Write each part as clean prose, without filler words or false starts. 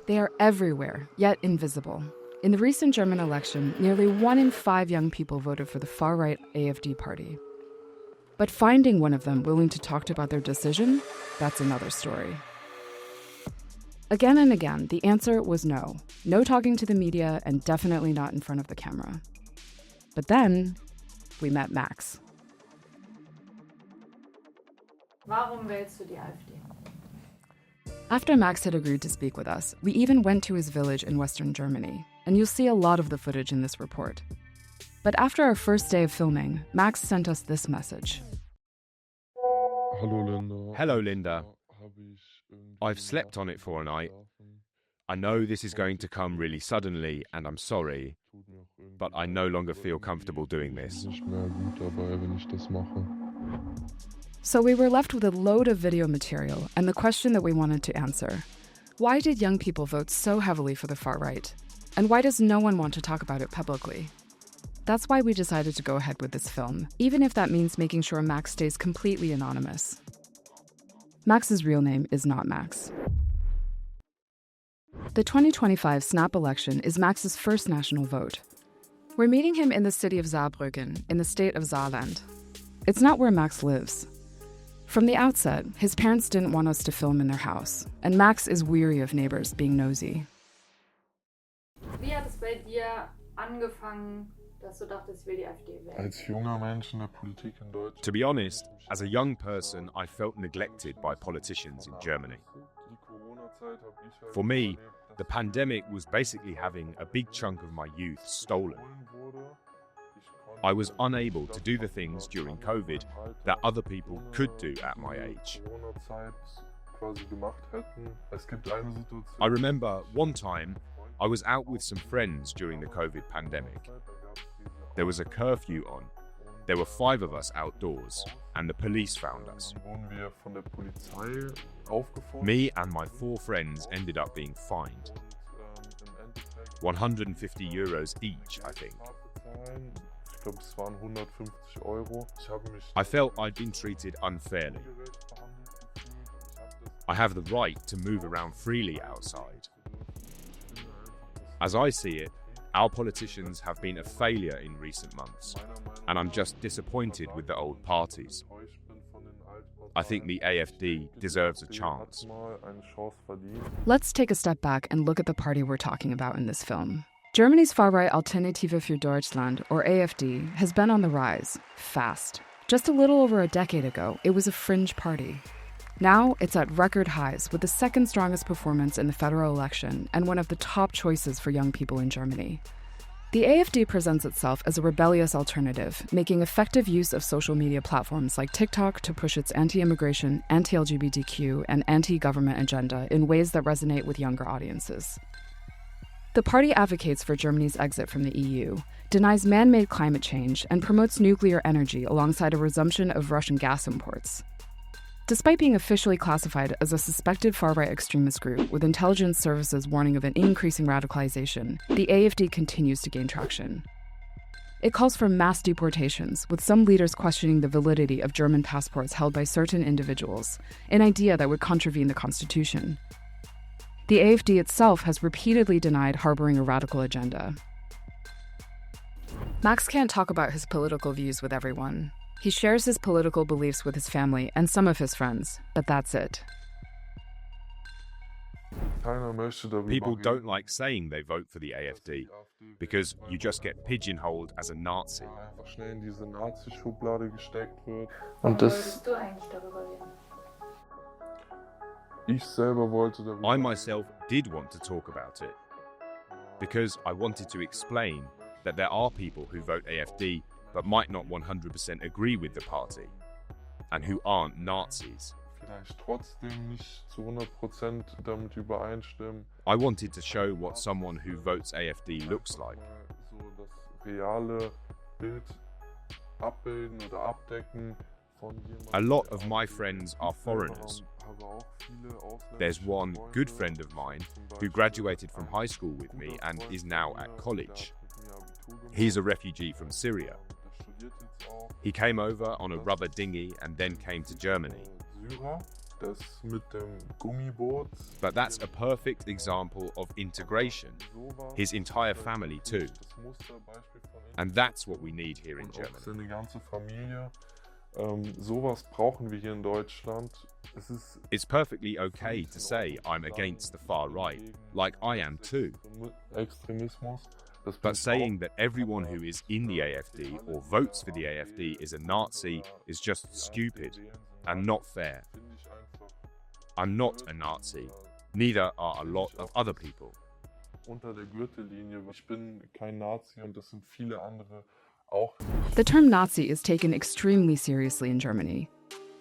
They are everywhere, yet invisible. In the recent German election, nearly 1 in 5 young people voted for the far-right AfD party. But finding one of them willing to talk about their decision, that's another story. Again and again, the answer was no. No talking to the media and definitely not in front of the camera. But then, we met Max. Warum wählst du die AfD? After Max had agreed to speak with us, we even went to his village in Western Germany, and you'll see a lot of the footage in this report. But after our first day of filming, Max sent us this message. Hello, Linda. I've slept on it for a night. I know this is going to come really suddenly, and I'm sorry, but I no longer feel comfortable doing this. So we were left with a load of video material and the question that we wanted to answer. Why did young people vote so heavily for the far right? And why does no one want to talk about it publicly? That's why we decided to go ahead with this film, even if that means making sure Max stays completely anonymous. Max's real name is not Max. The 2025 snap election is Max's first national vote. We're meeting him in the city of Saarbrücken, in the state of Saarland. It's not where Max lives. From the outset, his parents didn't want us to film in their house, and Max is weary of neighbors being nosy. Wie hat es bei dir angefangen, dass du dachtest, ich will die AfD wählen? Als junger Mensch in der Politik in Deutschland. To be honest, as a young person, I felt neglected by politicians in Germany. For me, the pandemic was basically having a big chunk of my youth stolen. I was unable to do the things during COVID that other people could do at my age. I remember one time I was out with some friends during the COVID pandemic. There was a curfew on. There were 5 of us outdoors, and the police found us. Me and my 4 friends ended up being fined. €150 each, I think. I felt I'd been treated unfairly. I have the right to move around freely outside. As I see it, our politicians have been a failure in recent months, and I'm just disappointed with the old parties. I think the AfD deserves a chance. Let's take a step back and look at the party we're talking about in this film. Germany's far-right Alternative für Deutschland, or AfD, has been on the rise, fast. Just a little over a decade ago, it was a fringe party. Now, it's at record highs with the second strongest performance in the federal election and one of the top choices for young people in Germany. The AfD presents itself as a rebellious alternative, making effective use of social media platforms like TikTok to push its anti-immigration, anti-LGBTQ, and anti-government agenda in ways that resonate with younger audiences. The party advocates for Germany's exit from the EU, denies man-made climate change, and promotes nuclear energy alongside a resumption of Russian gas imports. Despite being officially classified as a suspected far-right extremist group with intelligence services warning of an increasing radicalization, the AfD continues to gain traction. It calls for mass deportations, with some leaders questioning the validity of German passports held by certain individuals, an idea that would contravene the constitution. The AfD itself has repeatedly denied harboring a radical agenda. Max can't talk about his political views with everyone. He shares his political beliefs with his family and some of his friends, but that's it. People don't like saying they vote for the AfD because you just get pigeonholed as a Nazi. Und das du eigentlich darüber reden? I myself did want to talk about it because I wanted to explain that there are people who vote AfD but might not 100% agree with the party and who aren't Nazis. I wanted to show what someone who votes AfD looks like. A lot of my friends are foreigners. There's one good friend of mine who graduated from high school with me and is now at college. He's a refugee from Syria. He came over on a rubber dinghy and then came to Germany. das mit dem Gummiboot. But that's a perfect example of integration. His entire family too. And that's what we need here in Germany. Seine ganze Familie. Sowas brauchen wir hier in Deutschland. It's perfectly okay to say I'm against the far right, like I am too. Extremismus. But saying that everyone who is in the AfD or votes for the AfD is a Nazi is just stupid and not fair. I'm not a Nazi. Neither are a lot of other people. Unter der Gürtellinie. Ich bin kein Nazi und das sind viele andere auch nicht. The term Nazi is taken extremely seriously in Germany.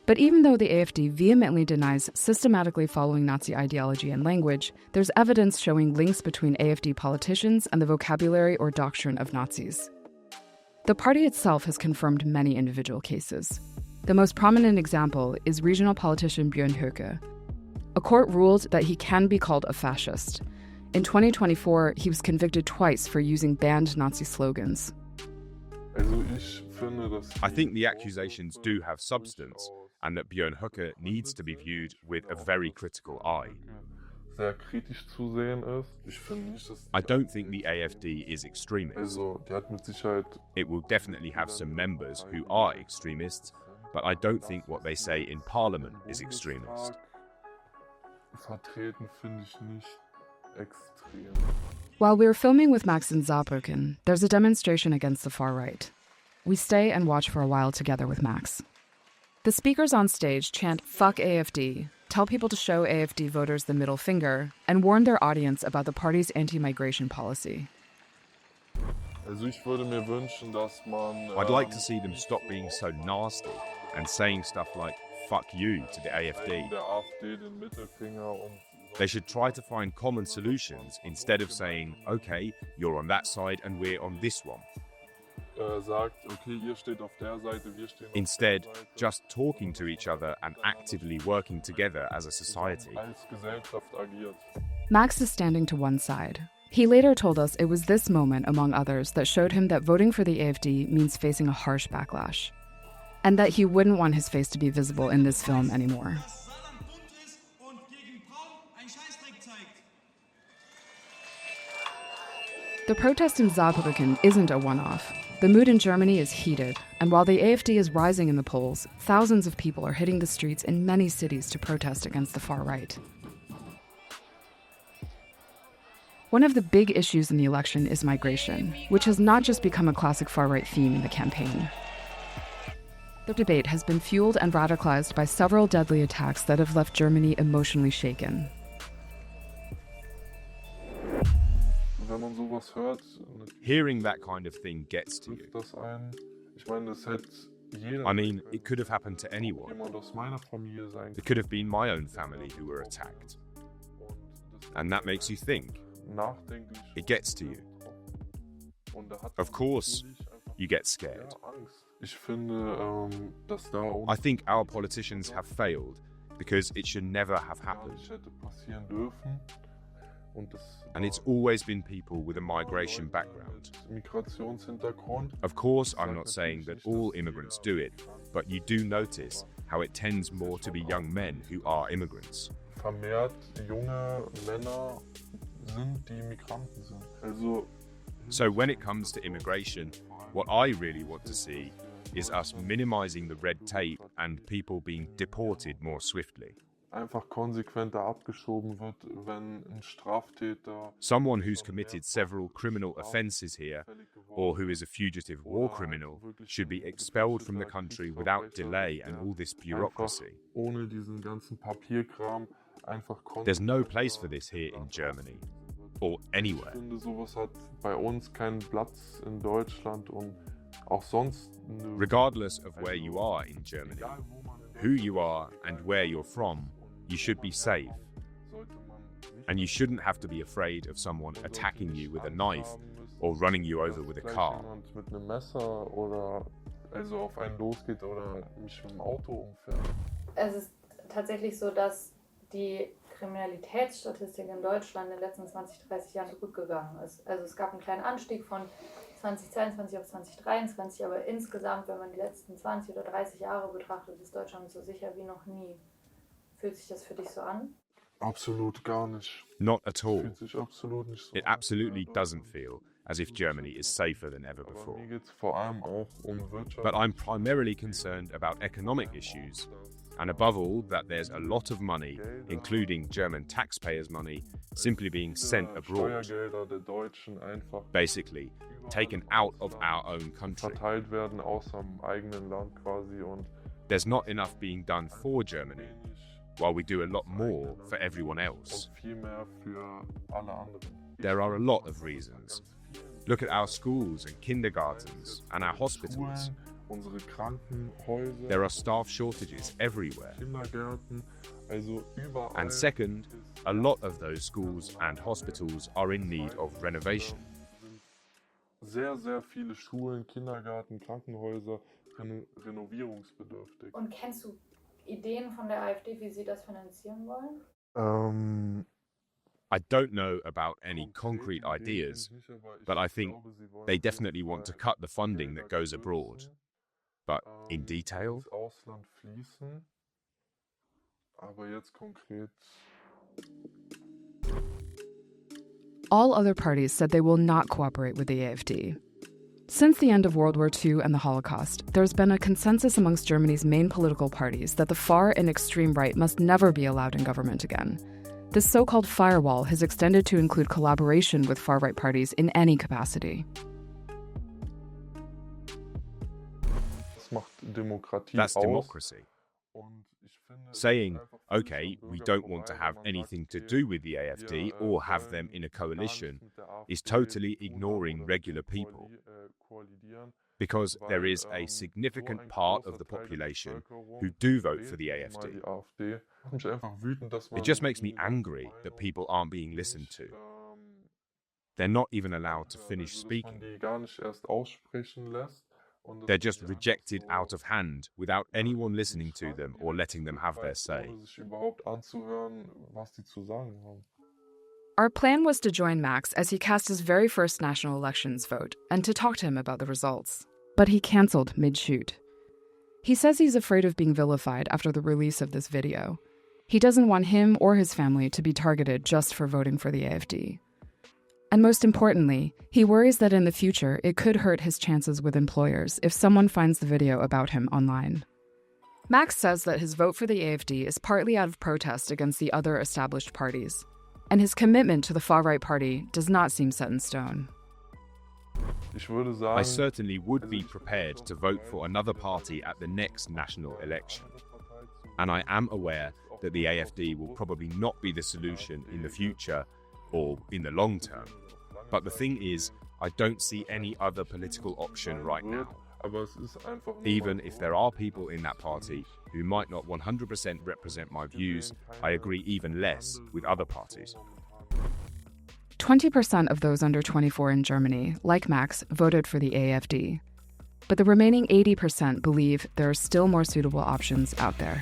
But even though the AfD vehemently denies systematically following Nazi ideology and language, there's evidence showing links between AfD politicians and the vocabulary or doctrine of Nazis. The party itself has confirmed many individual cases. The most prominent example is regional politician Björn Höcke. A court ruled that he can be called a fascist. In 2024, he was convicted twice for using banned Nazi slogans. I think the accusations do have substance, and that Björn Höcke needs to be viewed with a very critical eye. I don't think the AfD is extremist. It will definitely have some members who are extremists, but I don't think what they say in parliament is extremist. While we're filming with Max in Saarbrücken, there's a demonstration against the far right. We stay and watch for a while together with Max. The speakers on stage chant "Fuck AfD," tell people to show AfD voters the middle finger, and warn their audience about the party's anti-migration policy. I'd like to see them stop being so nasty and saying stuff like "fuck you" to the AfD. They should try to find common solutions instead of saying, okay, you're on that side and we're on this one. Instead, just talking to each other and actively working together as a society. Max is standing to one side. He later told us it was this moment, among others, that showed him that voting for the AfD means facing a harsh backlash, and that he wouldn't want his face to be visible in this film anymore. The protest in Saarbrücken isn't a one-off. The mood in Germany is heated, and while the AfD is rising in the polls, thousands of people are hitting the streets in many cities to protest against the far right. One of the big issues in the election is migration, which has not just become a classic far-right theme in the campaign. The debate has been fueled and radicalized by several deadly attacks that have left Germany emotionally shaken. Hearing that kind of thing gets to you. I mean, it could have happened to anyone. It could have been my own family who were attacked. And that makes you think. It gets to you. Of course, you get scared. I think our politicians have failed because it should never have happened. And it's always been people with a migration background. Of course, I'm not saying that all immigrants do it, but you do notice how it tends more to be young men who are immigrants. So when it comes to immigration, what I really want to see is us minimizing the red tape and people being deported more swiftly. Someone who's committed several criminal offenses here, or who is a fugitive war criminal, should be expelled from the country without delay and all this bureaucracy. There's no place for this here in Germany, or anywhere. Regardless of where you are in Germany, who you are and where you're from, you should be safe. And you shouldn't have to be afraid of someone attacking you with a knife or running you over with a car. Es ist tatsächlich so, dass die Kriminalitätsstatistik in Deutschland in den letzten 20, 30 Jahren zurückgegangen ist. Also es gab einen kleinen Anstieg von 2022 auf 2023, aber insgesamt, wenn man die letzten 20 oder 30 Jahre betrachtet, ist Deutschland so sicher wie noch nie. Fühlt sich das für dich so an? Absolut gar nicht. Not at all. Fühlt sich absolut nicht so It an. absolutely doesn't feel as if Germany is safer than ever Aber before. mir geht es vor allem auch Wirtschaft. But I'm primarily concerned about economic issues, and above all, that there's a lot of money, including German taxpayers' money, simply being sent abroad, Steuergelder der Deutschen einfach basically taken out of our own country. verteilt werden aus dem eigenen Land quasi und There's not enough being done for Germany, while we do a lot more for everyone else. und viel mehr für alle anderen. There are a lot of reasons. Look at our schools and kindergartens and our hospitals. Schulen, unsere Krankenhäuser, There are staff shortages everywhere. Kindergärten, also überall. And second, a lot of those schools and hospitals are in need of renovation. Sehr, sehr viele Schulen, Kindergärten, Krankenhäuser renovierungsbedürftig. Und kennst du Ideen von der AfD, wie sie das finanzieren wollen? I don't know about any concrete ideas, but I think they definitely want to cut the funding that goes abroad. But in detail? Ins Ausland fließen. Aber jetzt konkret. All other parties said they will not cooperate with the AfD. Since the end of World War II and the Holocaust, there's been a consensus amongst Germany's main political parties that the far and extreme right must never be allowed in government again. This so-called firewall has extended to include collaboration with far-right parties in any capacity. Das macht Demokratie That's aus. democracy. Und ich finde, Saying, okay, we don't want to have anything to do with the AfD or have them in a coalition is totally ignoring regular people, because there is a significant part of the population who do vote for the AfD. It just makes me angry that people aren't being listened to. They're not even allowed to finish speaking. They're just rejected out of hand without anyone listening to them or letting them have their say. Our plan was to join Max as he cast his very first national elections vote and to talk to him about the results. But he canceled mid-shoot. He says he's afraid of being vilified after the release of this video. He doesn't want him or his family to be targeted just for voting for the AfD. And most importantly, he worries that in the future it could hurt his chances with employers if someone finds the video about him online. Max says that his vote for the AfD is partly out of protest against the other established parties, and his commitment to the far-right party does not seem set in stone. I certainly would be prepared to vote for another party at the next national election. And I am aware that the AfD will probably not be the solution in the future or in the long term. But the thing is, I don't see any other political option right now. Even if there are people in that party who might not 100% represent my views, I agree even less with other parties. 20% of those under 24 in Germany, like Max, voted for the AfD. But the remaining 80% believe there are still more suitable options out there.